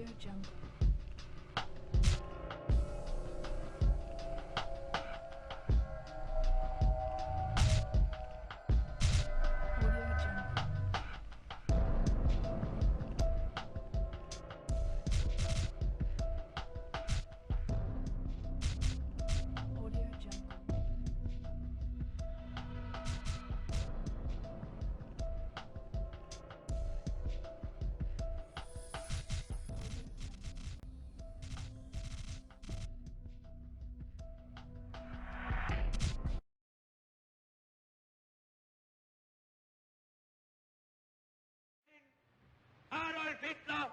Jungle. Audio Jungle. Audio Jungle. Adolf Hitler,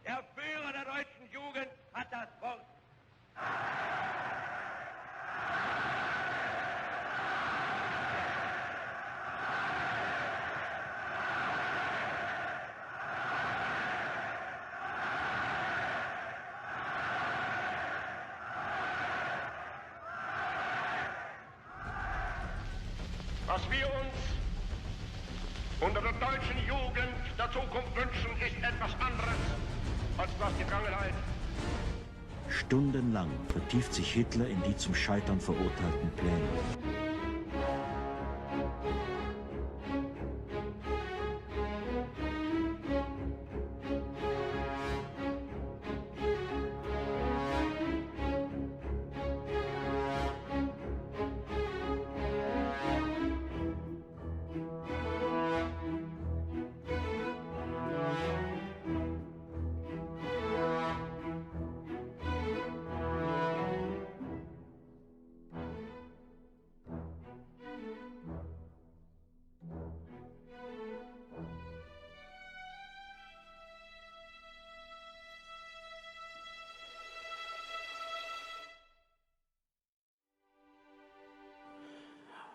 der Führer der deutschen Jugend, hat das Wort. Was wir uns unter der deutschen Jugend der Zukunft wünschen, ist etwas anderes, als was die Vergangenheit. Stundenlang vertieft sich Hitler in die zum Scheitern verurteilten Pläne.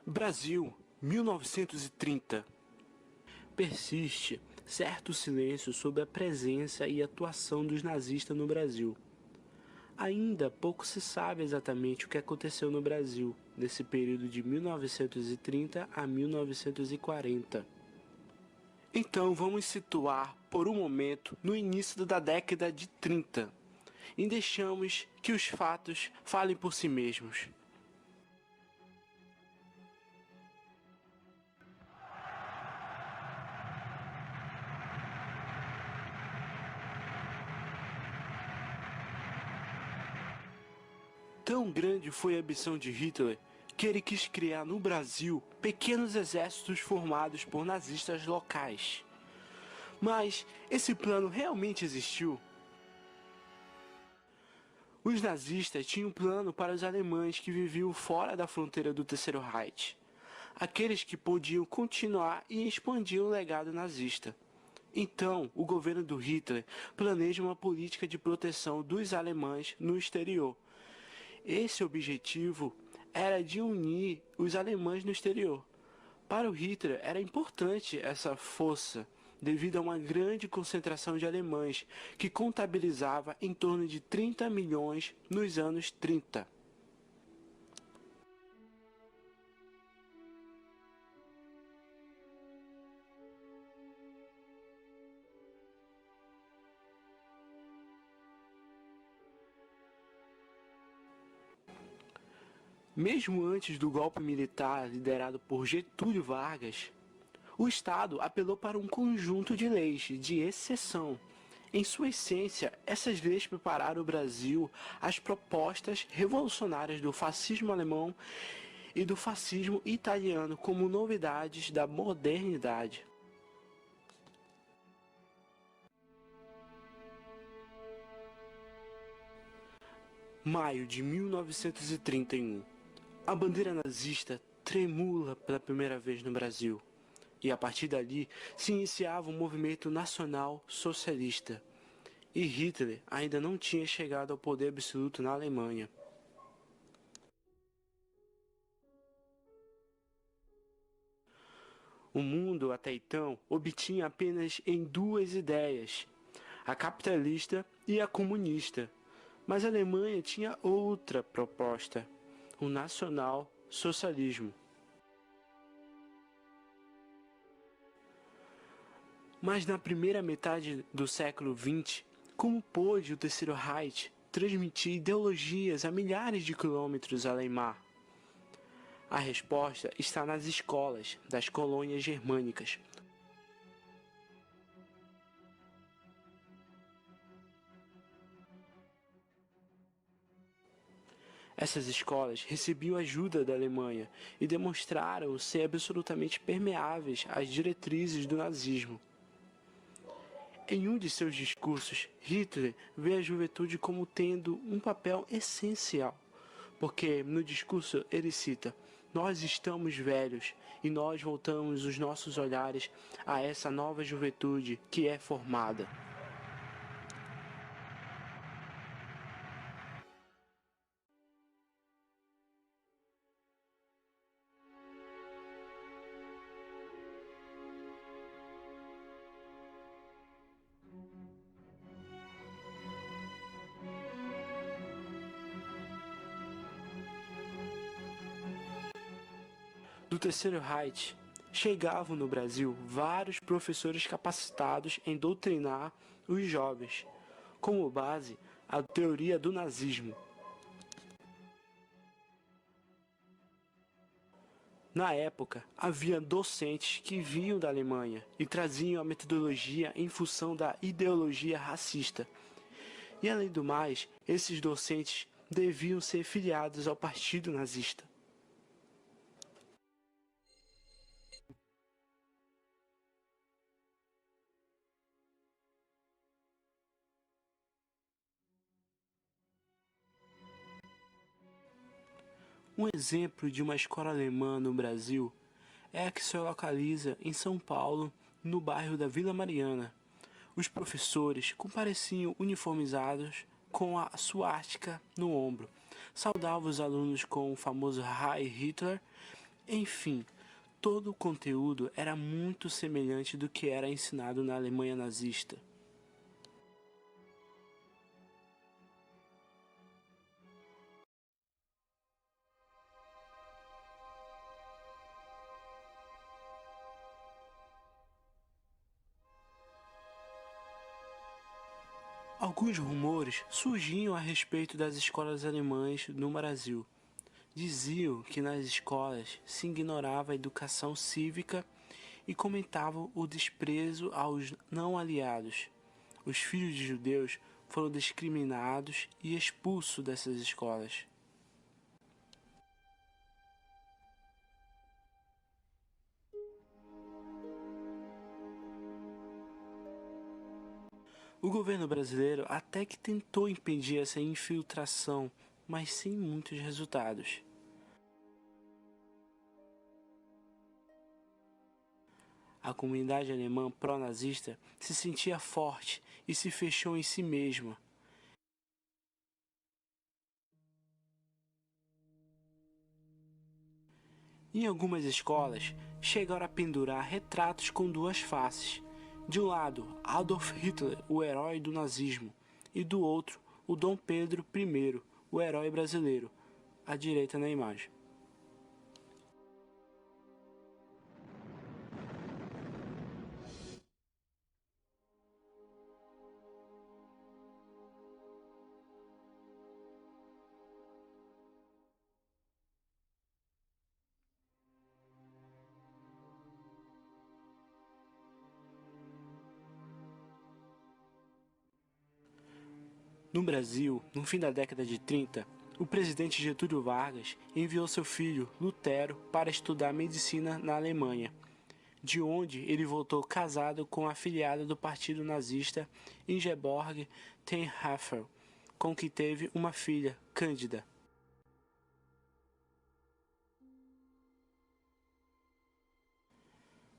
Brasil, 1930. Persiste certo silêncio sobre a presença e atuação dos nazistas no Brasil. Ainda pouco se sabe exatamente o que aconteceu no Brasil nesse período de 1930 a 1940. Então vamos situar por um momento no início da década de 30 e deixamos que os fatos falem por si mesmos. Tão grande foi a ambição de Hitler que ele quis criar no Brasil pequenos exércitos formados por nazistas locais. Mas esse plano realmente existiu? Os nazistas tinham um plano para os alemães que viviam fora da fronteira do Terceiro Reich, aqueles que podiam continuar e expandir o legado nazista. Então, o governo do Hitler planeja uma política de proteção dos alemães no exterior. Esse objetivo era de unir os alemães no exterior. Para o Hitler era importante essa força, devido a uma grande concentração de alemães, que contabilizava em torno de 30 milhões nos anos 30. Mesmo antes do golpe militar liderado por Getúlio Vargas, o Estado apelou para um conjunto de leis de exceção. Em sua essência, essas leis prepararam o Brasil às propostas revolucionárias do fascismo alemão e do fascismo italiano como novidades da modernidade. Maio de 1931. A bandeira nazista tremula pela primeira vez no Brasil, e a partir dali se iniciava um movimento nacional socialista, e Hitler ainda não tinha chegado ao poder absoluto na Alemanha. O mundo, até então, obtinha apenas em duas ideias, a capitalista e a comunista, mas a Alemanha tinha outra proposta, o nacional-socialismo. Mas na primeira metade do século XX, Como pôde o Terceiro Reich transmitir ideologias a milhares de quilômetros além-mar? A resposta está nas escolas das colônias germânicas. Essas escolas recebiam ajuda da Alemanha e demonstraram ser absolutamente permeáveis às diretrizes do nazismo. Em um de seus discursos, Hitler vê a juventude como tendo um papel essencial, porque no discurso ele cita: "Nós estamos velhos e nós voltamos os nossos olhares a essa nova juventude que é formada." Do Terceiro Reich, chegavam no Brasil vários professores capacitados em doutrinar os jovens, como base a teoria do nazismo. Na época, havia docentes que vinham da Alemanha e traziam a metodologia em função da ideologia racista. E além do mais, esses docentes deviam ser filiados ao Partido Nazista. Um exemplo de uma escola alemã no Brasil é a que se localiza em São Paulo, no bairro da Vila Mariana. Os professores compareciam uniformizados com a suástica no ombro, saudavam os alunos com o famoso Heil Hitler. Enfim, todo o conteúdo era muito semelhante do que era ensinado na Alemanha nazista. Alguns rumores surgiam a respeito das escolas alemãs no Brasil. Diziam que nas escolas se ignorava a educação cívica e comentavam o desprezo aos não-aliados. Os filhos de judeus foram discriminados e expulsos dessas escolas. O governo brasileiro até que tentou impedir essa infiltração, mas sem muitos resultados. A comunidade alemã pró-nazista se sentia forte e se fechou em si mesma. Em algumas escolas, chegaram a pendurar retratos com duas faces. De um lado, Adolf Hitler, o herói do nazismo, e do outro, o Dom Pedro I, o herói brasileiro, à direita na imagem. No Brasil, no fim da década de 30, o presidente Getúlio Vargas enviou seu filho, Lutero, para estudar medicina na Alemanha, de onde ele voltou casado com a afiliada do partido nazista Ingeborg Tenhafer, com quem teve uma filha, Cândida.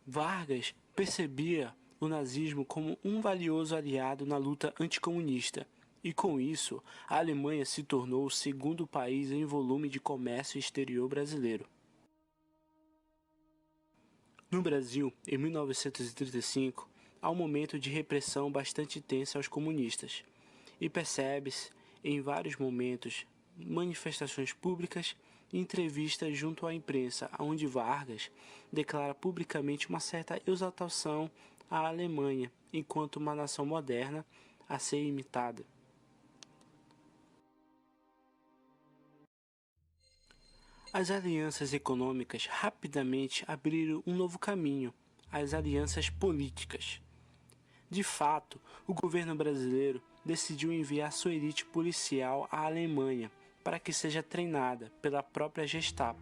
Vargas percebia o nazismo como um valioso aliado na luta anticomunista, e com isso, a Alemanha se tornou o segundo país em volume de comércio exterior brasileiro. No Brasil, em 1935, há um momento de repressão bastante tensa aos comunistas, e percebe-se, em vários momentos, manifestações públicas e entrevistas junto à imprensa, onde Vargas declara publicamente uma certa exaltação à Alemanha enquanto uma nação moderna, a ser imitada. As alianças econômicas rapidamente abriram um novo caminho, as alianças políticas. De fato, o governo brasileiro decidiu enviar sua elite policial à Alemanha para que seja treinada pela própria Gestapo,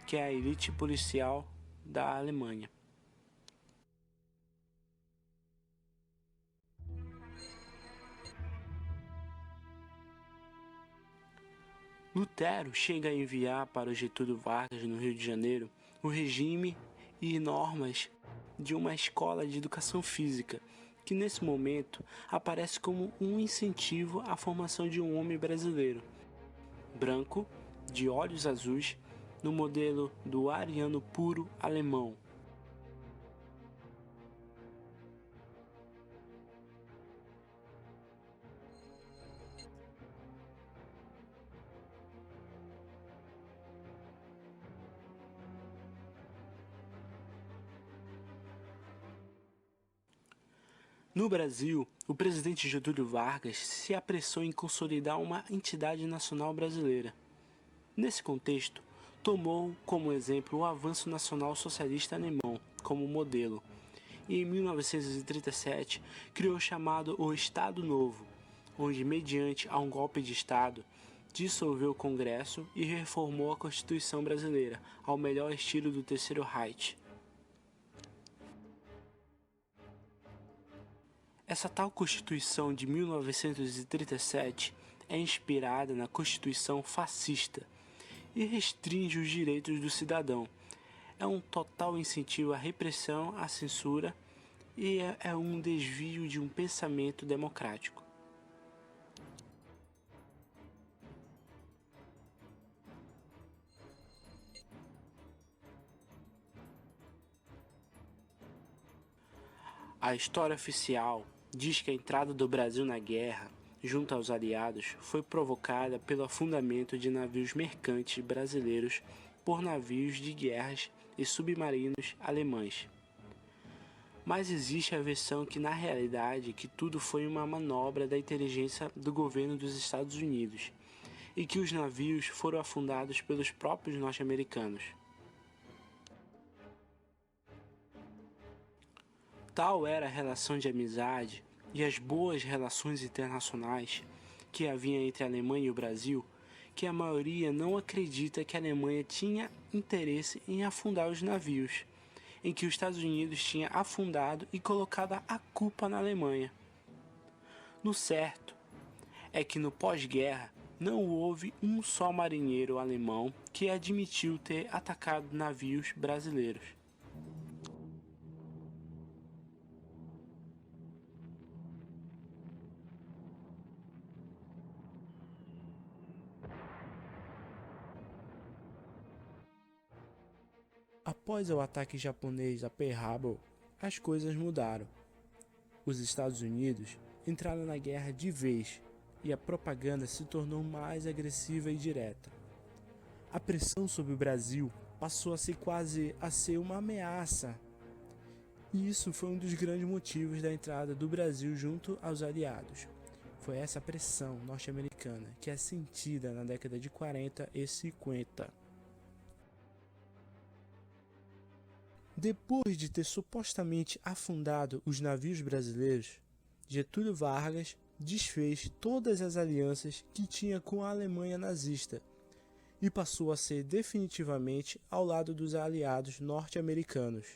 que é a elite policial da Alemanha. Lutero chega a enviar para o Getúlio Vargas, no Rio de Janeiro, o regime e normas de uma escola de educação física, que nesse momento aparece como um incentivo à formação de um homem brasileiro, branco, de olhos azuis, no modelo do ariano puro alemão. No Brasil, o presidente Getúlio Vargas se apressou em consolidar uma entidade nacional brasileira. Nesse contexto, tomou como exemplo o avanço nacional socialista alemão como modelo, e em 1937 criou o chamado o Estado Novo, onde, mediante a um golpe de Estado, dissolveu o Congresso e reformou a Constituição brasileira, ao melhor estilo do Terceiro Reich. Essa tal Constituição de 1937 é inspirada na Constituição fascista e restringe os direitos do cidadão. É um total incentivo à repressão, à censura e é um desvio de um pensamento democrático. A história oficial diz que a entrada do Brasil na guerra, junto aos aliados, foi provocada pelo afundamento de navios mercantes brasileiros por navios de guerras e submarinos alemães. Mas existe a versão que, na realidade, que tudo foi uma manobra da inteligência do governo dos Estados Unidos e que os navios foram afundados pelos próprios norte-americanos. Tal era a relação de amizade e as boas relações internacionais que havia entre a Alemanha e o Brasil, que a maioria não acredita que a Alemanha tinha interesse em afundar os navios, em que os Estados Unidos tinha afundado e colocado a culpa na Alemanha. No certo é que no pós-guerra não houve um só marinheiro alemão que admitiu ter atacado navios brasileiros. Após o ataque japonês a Pearl Harbor, as coisas mudaram. Os Estados Unidos entraram na guerra de vez e a propaganda se tornou mais agressiva e direta. A pressão sobre o Brasil passou a ser quase uma ameaça. E isso foi um dos grandes motivos da entrada do Brasil junto aos aliados. Foi essa pressão norte-americana que é sentida na década de 40 e 50. Depois de ter supostamente afundado os navios brasileiros, Getúlio Vargas desfez todas as alianças que tinha com a Alemanha nazista e passou a ser definitivamente ao lado dos aliados norte-americanos.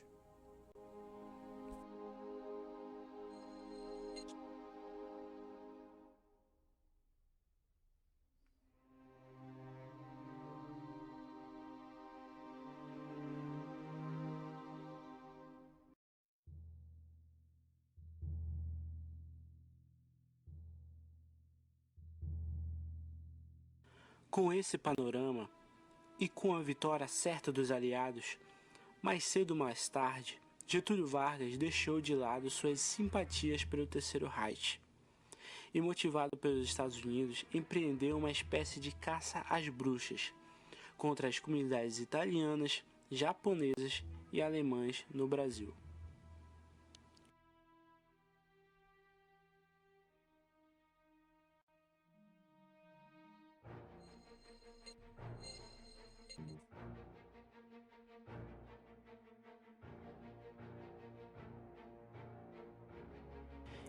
Com esse panorama, e com a vitória certa dos aliados, mais cedo ou mais tarde, Getúlio Vargas deixou de lado suas simpatias pelo Terceiro Reich e, motivado pelos Estados Unidos, empreendeu uma espécie de caça às bruxas contra as comunidades italianas, japonesas e alemãs no Brasil.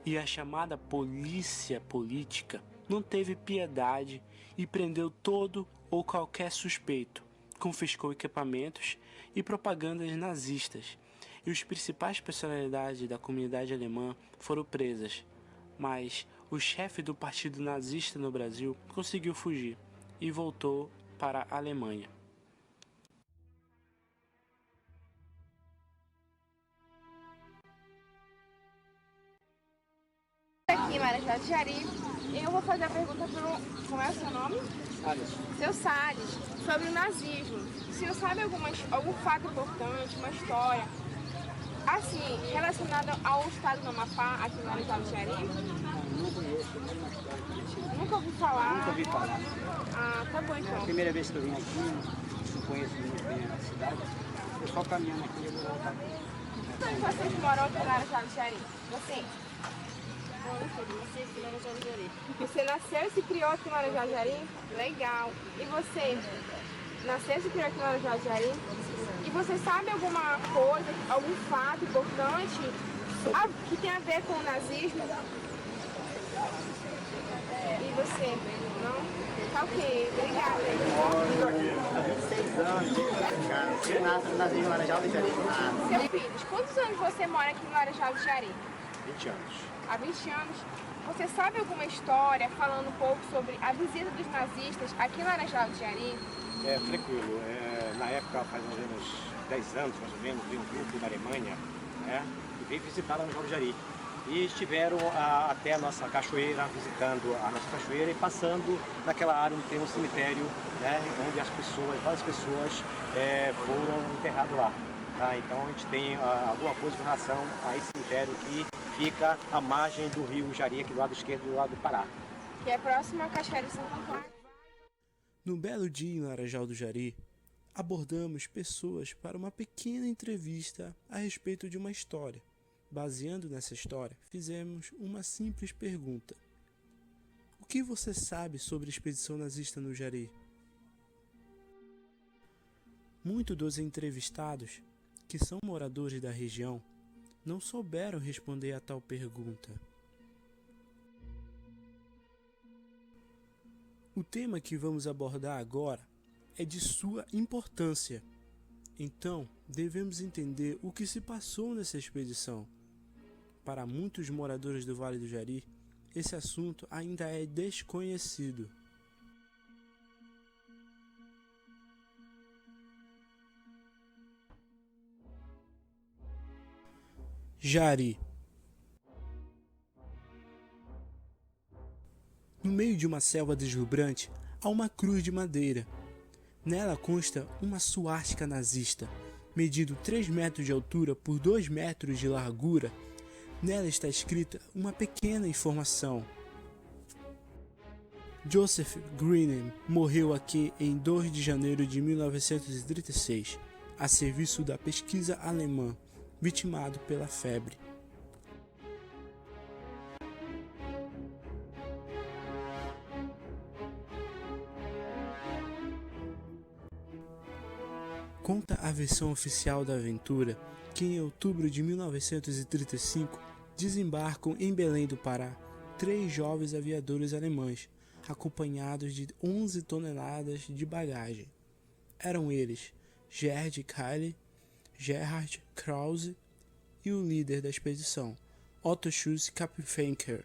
E a chamada polícia política não teve piedade e prendeu todo ou qualquer suspeito, confiscou equipamentos e propagandas nazistas, e os principais personalidades da comunidade alemã foram presas, mas o chefe do partido nazista no Brasil conseguiu fugir e voltou para a Alemanha. Aqui em Marajó do Jari, eu vou fazer a pergunta pro... Como é o seu nome? Salles. Seu Salles, sobre o nazismo. O senhor sabe algum fato importante, uma história, assim, relacionada ao estado do Amapá, aqui em Marajó do Jari? Não conheço nenhuma história conhecida. Nunca ouvi falar? Nunca ouvi falar. Ah, tá bom É a então. primeira vez que eu vim aqui, não conheço muito bem a cidade. Eu só caminhando aqui, eu vou voltar. Quantos anos vocês moram aqui em Marajó do Jari? Você? Você nasceu e se criou aqui em Marajó do Jari? Legal. E você? Nasceu e se criou aqui em Marajó do Jari? E você sabe alguma coisa, algum fato importante que tem a ver com o nazismo? E você? Não? Tá ok, obrigada. Há 26 anos, eu nasci no Marajó do Jari. Seu filho, quantos anos você mora aqui em Marajó do Jari? 20 anos. Há 20 anos. Você sabe alguma história falando um pouco sobre a visita dos nazistas aqui em Marajó do Jari? É tranquilo. Na época, faz mais ou menos 10 anos, mais ou menos, veio um grupo da Alemanha, né, e veio visitar lá no Marajó do Jari. E estiveram até a nossa cachoeira, visitando a nossa cachoeira e passando naquela área onde tem um cemitério, né, onde várias pessoas foram enterradas lá. Tá? Então a gente tem alguma coisa com relação a esse cemitério que fica à margem do rio Jari, aqui do lado esquerdo, do lado do Pará. Que é próximo à Cachoeira de Santo Antônio. No belo dia em Marajó do Jari, abordamos pessoas para uma pequena entrevista a respeito de uma história. Baseando nessa história, fizemos uma simples pergunta. O que você sabe sobre a expedição nazista no Jari? Muitos dos entrevistados, que são moradores da região, não souberam responder a tal pergunta. O tema que vamos abordar agora é de sua importância. Então, devemos entender o que se passou nessa expedição. Para muitos moradores do Vale do Jari, esse assunto ainda é desconhecido. Jari. No meio de uma selva deslumbrante, há uma cruz de madeira. Nela consta uma suástica nazista, medindo 3 metros de altura por 2 metros de largura. Nela está escrita uma pequena informação. Joseph Greenem morreu aqui em 2 de janeiro de 1936, a serviço da pesquisa alemã, vitimado pela febre. Conta a versão oficial da aventura que em outubro de 1935 desembarcam em Belém do Pará 3 jovens aviadores alemães, acompanhados de 11 toneladas de bagagem. Eram eles Gerd Kalle, Gerhard Krause e o líder da expedição, Otto Schuss-Kapfenker.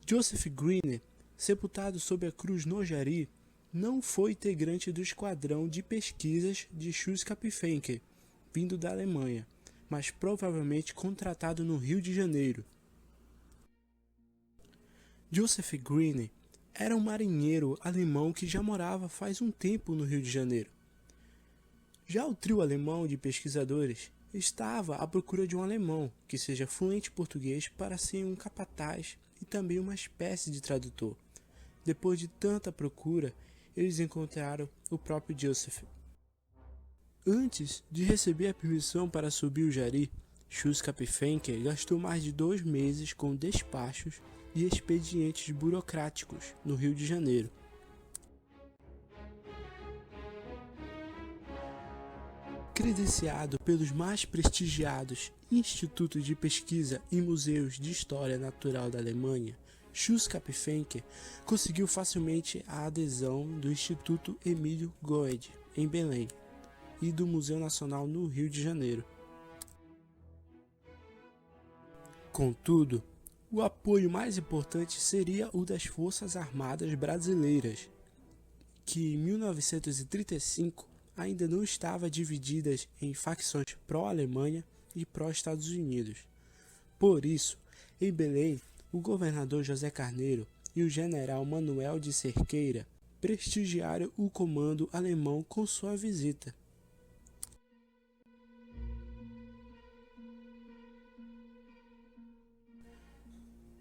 Joseph Greener, sepultado sob a cruz no Jari, não foi integrante do esquadrão de pesquisas de Schuss-Kapfenker, vindo da Alemanha, mas provavelmente contratado no Rio de Janeiro. Joseph Greener era um marinheiro alemão que já morava faz um tempo no Rio de Janeiro. Já o trio alemão de pesquisadores estava à procura de um alemão que seja fluente em português para ser um capataz e também uma espécie de tradutor. Depois de tanta procura, eles encontraram o próprio Joseph. Antes de receber a permissão para subir o Jari, Schuss-Kapfenker gastou mais de 2 meses com despachos e expedientes burocráticos no Rio de Janeiro. credenciado pelos mais prestigiados institutos de pesquisa e museus de história natural da Alemanha, Schultz Kapfenker conseguiu facilmente a adesão do Instituto Emílio Goede, em Belém, e do Museu Nacional no Rio de Janeiro. Contudo, o apoio mais importante seria o das Forças Armadas Brasileiras, que em 1935 ainda não estavam divididas em facções pró-Alemanha e pró-Estados Unidos. Por isso, em Belém, o governador José Carneiro e o general Manuel de Cerqueira prestigiaram o comando alemão com sua visita.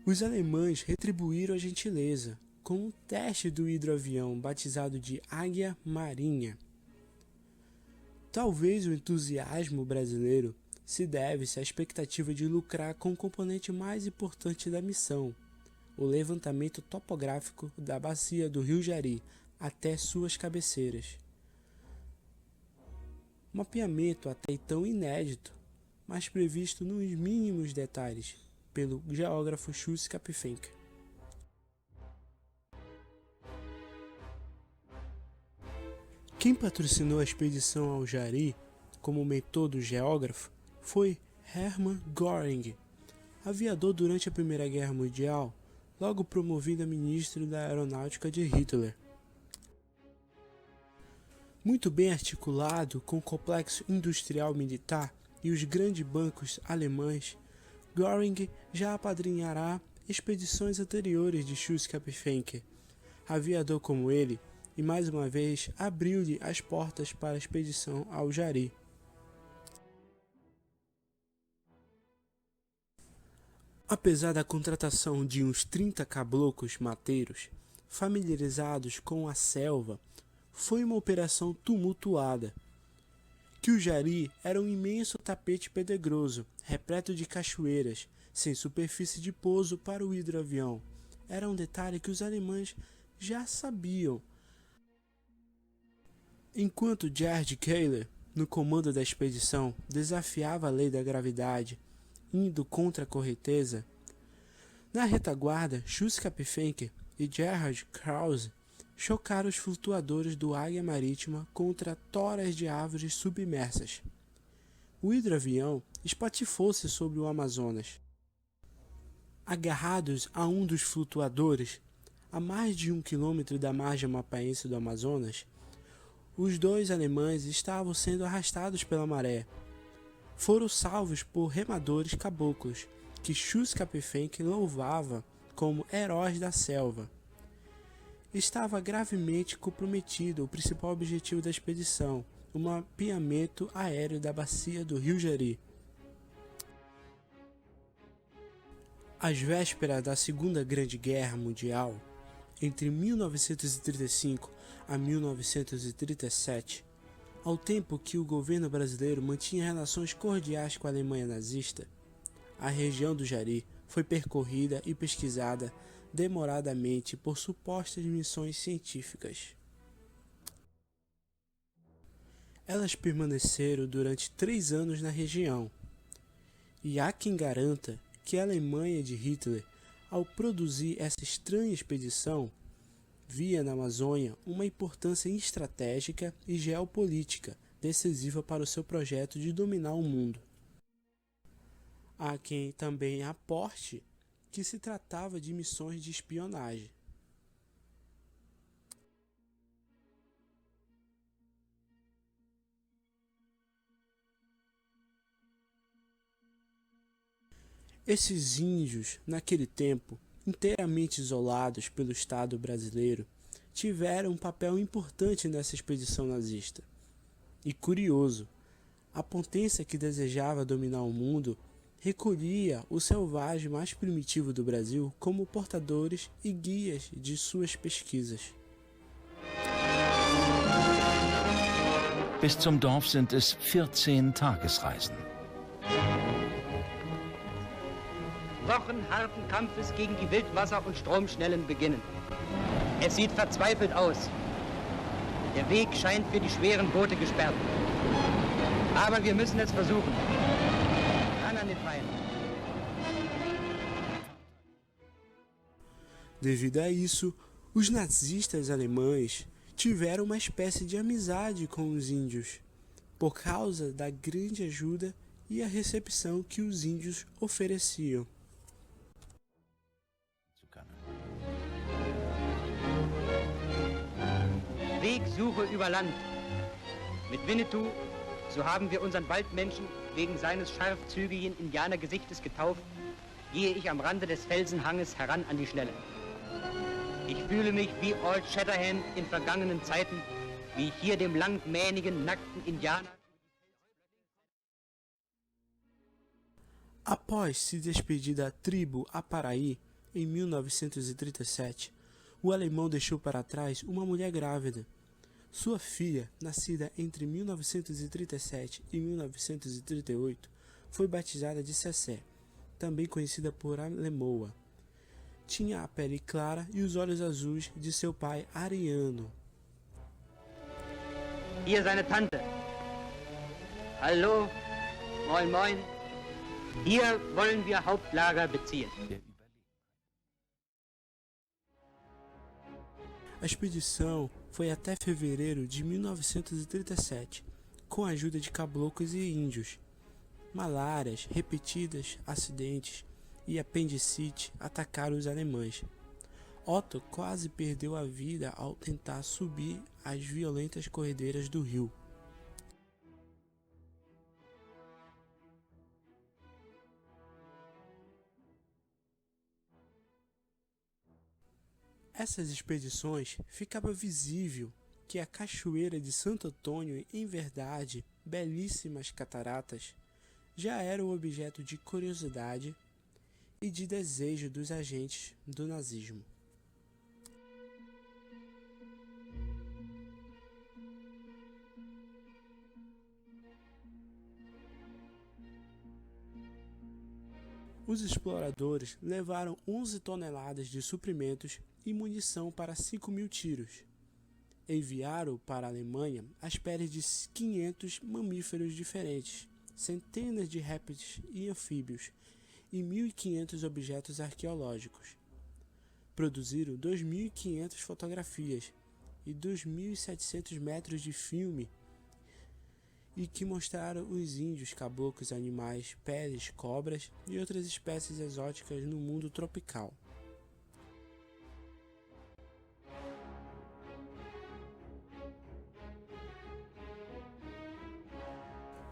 Os alemães retribuíram a gentileza com um teste do hidroavião batizado de Águia Marinha. Talvez o entusiasmo brasileiro se deve-se à expectativa de lucrar com o componente mais importante da missão, o levantamento topográfico da bacia do Rio Jari até suas cabeceiras. Mapeamento até então inédito, mas previsto nos mínimos detalhes pelo geógrafo Schultz Kapfenker. Quem patrocinou a expedição ao Jari como mentor do geógrafo foi Hermann Göring, aviador durante a Primeira Guerra Mundial, logo promovido a ministro da Aeronáutica de Hitler. Muito bem articulado com o complexo industrial militar e os grandes bancos alemães, Göring já apadrinhará expedições anteriores de Schultz Kapfenker, aviador como ele, e mais uma vez abriu-lhe as portas para a expedição ao Jari. Apesar da contratação de uns 30 caboclos mateiros, familiarizados com a selva, foi uma operação tumultuada. Que o Jari era um imenso tapete pedregoso, repleto de cachoeiras, sem superfície de pouso para o hidroavião. Era um detalhe que os alemães já sabiam. Enquanto Gerd Kehler, no comando da expedição, desafiava a lei da gravidade, indo contra a correnteza, na retaguarda, Schultz Kapfenker e Gerhard Krause chocaram os flutuadores do Águia Marítima contra toras de árvores submersas. O hidroavião espatifou-se sobre o Amazonas. Agarrados a um dos flutuadores, a mais de 1 quilômetro da margem mapaense do Amazonas, os dois alemães estavam sendo arrastados pela maré. Foram salvos por remadores caboclos, que Schultz Kapfenker louvava como heróis da selva. Estava gravemente comprometido o principal objetivo da expedição, o mapeamento aéreo da bacia do Rio Jari. Às vésperas da Segunda Grande Guerra Mundial, entre 1935 a 1937, ao tempo que o governo brasileiro mantinha relações cordiais com a Alemanha nazista, a região do Jari foi percorrida e pesquisada demoradamente por supostas missões científicas. Elas permaneceram durante 3 anos na região, e há quem garanta que a Alemanha de Hitler, ao produzir essa estranha expedição, via na Amazônia uma importância estratégica e geopolítica decisiva para o seu projeto de dominar o mundo. Há quem também aposte que se tratava de missões de espionagem. Esses índios, naquele tempo, inteiramente isolados pelo Estado brasileiro, tiveram um papel importante nessa expedição nazista. E curioso, a potência que desejava dominar o mundo recolhia o selvagem mais primitivo do Brasil como portadores e guias de suas pesquisas. Bis zum Dorf sind es 14 Tagesreisen. Wochen harten Kampfes gegen die Wildwasser und Stromschnellen beginnen. Es sieht verzweifelt aus. Der Weg scheint für die schweren Boote gesperrt. Aber wir müssen es versuchen. Ran an den Feind. Devido a isso, os nazistas alemães tiveram uma espécie de amizade com os índios, por causa da grande ajuda e a recepção que os índios ofereciam. Wegsuche über Land. Mit Winnetou, so haben wir unseren Waldmenschen wegen seines scharfzügigen Indianergesichtes getauft, gehe ich am Rande des Felsenhanges heran an die Schnelle. Ich fühle mich wie Old Shatterhand in vergangenen Zeiten, wie ich hier dem langmähnigen, nackten Indianer... Após se despedir da tribo Aparaí, em 1937, o alemão deixou para trás uma mulher grávida. Sua filha, nascida entre 1937 e 1938, foi batizada de Cessé, também conhecida por Alemoa. Tinha a pele clara e os olhos azuis de seu pai ariano. Hier seine Tante. Hallo, moin moin. Hier wollen wir Hauptlager beziehen. A expedição foi até fevereiro de 1937, com a ajuda de caboclos e índios. Malárias, repetidas acidentes e apendicite atacaram os alemães. Otto quase perdeu a vida ao tentar subir as violentas corredeiras do rio. Essas expedições ficava visível que a Cachoeira de Santo Antônio, em verdade, belíssimas cataratas, já era um objeto de curiosidade e de desejo dos agentes do nazismo. Os exploradores levaram 11 toneladas de suprimentos e munição para 5.000 tiros. Enviaram para a Alemanha as peles de 500 mamíferos diferentes, centenas de répteis e anfíbios e 1.500 objetos arqueológicos. Produziram 2.500 fotografias e 2.700 metros de filme e que mostraram os índios, caboclos, animais, peles, cobras e outras espécies exóticas no mundo tropical.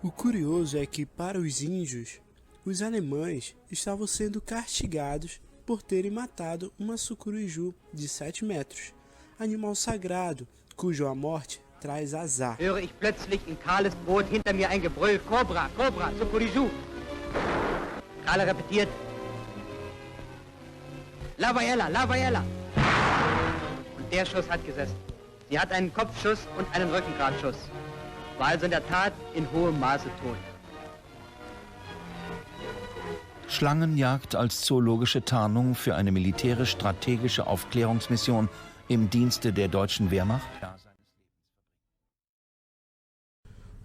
O curioso é que, para os índios, os alemães estavam sendo castigados por terem matado uma sucuriju de 7 metros, animal sagrado, cuja morte traz azar. Höre ich plötzlich in Karles Brot hinter mir ein Gebrüll. Cobra, Cobra, Sukuriju. Karle repetiert. Lavaiella, Lavaiella. Und der Schuss hat gesessen. Sie hat einen Kopfschuss und einen Rückengratschuss. War also in der Tat in hohem Maße tot. Schlangenjagd als zoologische Tarnung für eine militärisch-strategische Aufklärungsmission im Dienste der deutschen Wehrmacht?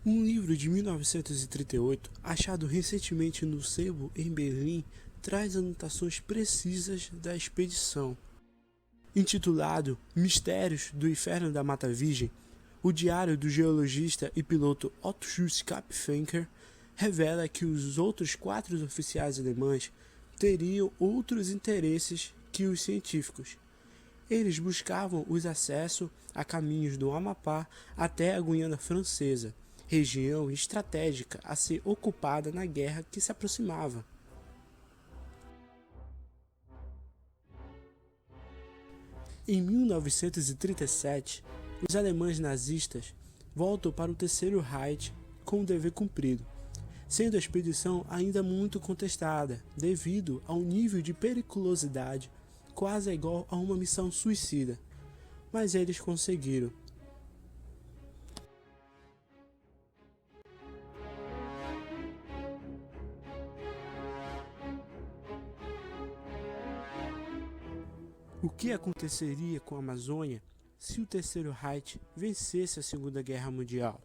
Livro de 1938, achado recentemente no sebo em Berlim, traz anotações precisas da expedição. Intitulado Mistérios do Inferno da Mata Virgem, o diário do geologista e piloto Otto Schulz Kapfenker revela que os outros 4 oficiais alemães teriam outros interesses que os científicos. Eles buscavam os acessos a caminhos do Amapá até a Guiana Francesa, região estratégica a ser ocupada na guerra que se aproximava. Em 1937, os alemães nazistas voltam para o Terceiro Reich com o dever cumprido, sendo a expedição ainda muito contestada devido ao nível de periculosidade quase igual a uma missão suicida, mas eles conseguiram. O que aconteceria com a Amazônia se o Terceiro Reich vencesse a Segunda Guerra Mundial?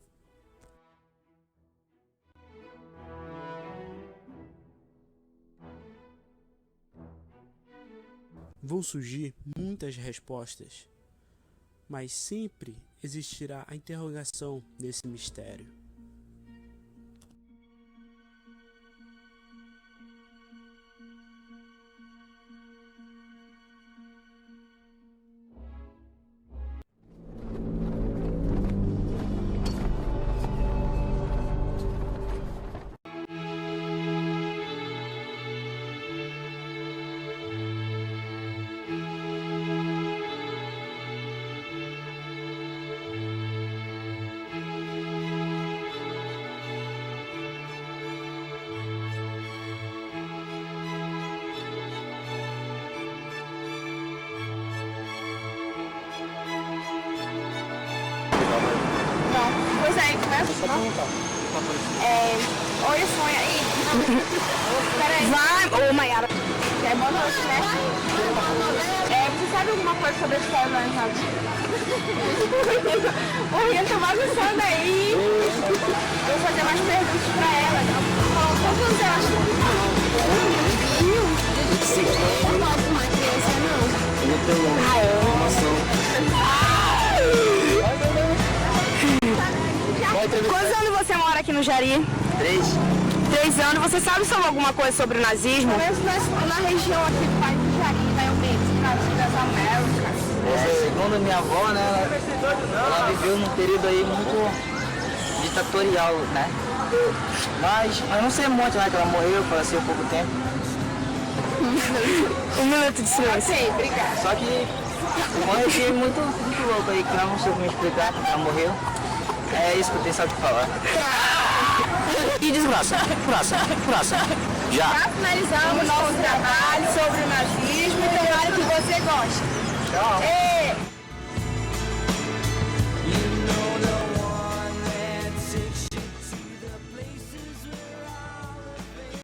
Vão surgir muitas respostas, mas sempre existirá a interrogação desse mistério. Pois é, começa. Olha o sonho aí. Peraí. Vai, ô Maiara. É boa noite, né? Você sabe alguma coisa sobre a história da Anjada? O Rian tá bagunçando aí. Eu vou fazer mais perguntas pra ela. Quantos anos ela acha? Eu não gosto de uma criança, não. Eu tenho noção. Quantos anos você mora aqui no Jari? 3 anos. Você sabe sobre alguma coisa sobre o nazismo? Na região aqui do país do Jari, né? O México, das Américas. Segundo minha avó, né? Ela viveu num período aí muito ditatorial, né? Mas não sei muito, né? Que ela morreu, faleceu há pouco tempo. Um minuto de silêncio. Ok, obrigada. Só que uma região muito louco aí, que eu não sei como explicar, ela morreu. É isso que eu tenho só que falar. E desgraça. Praça. Já finalizamos nosso trabalho sobre o nazismo e tomara que você goste. Tchau.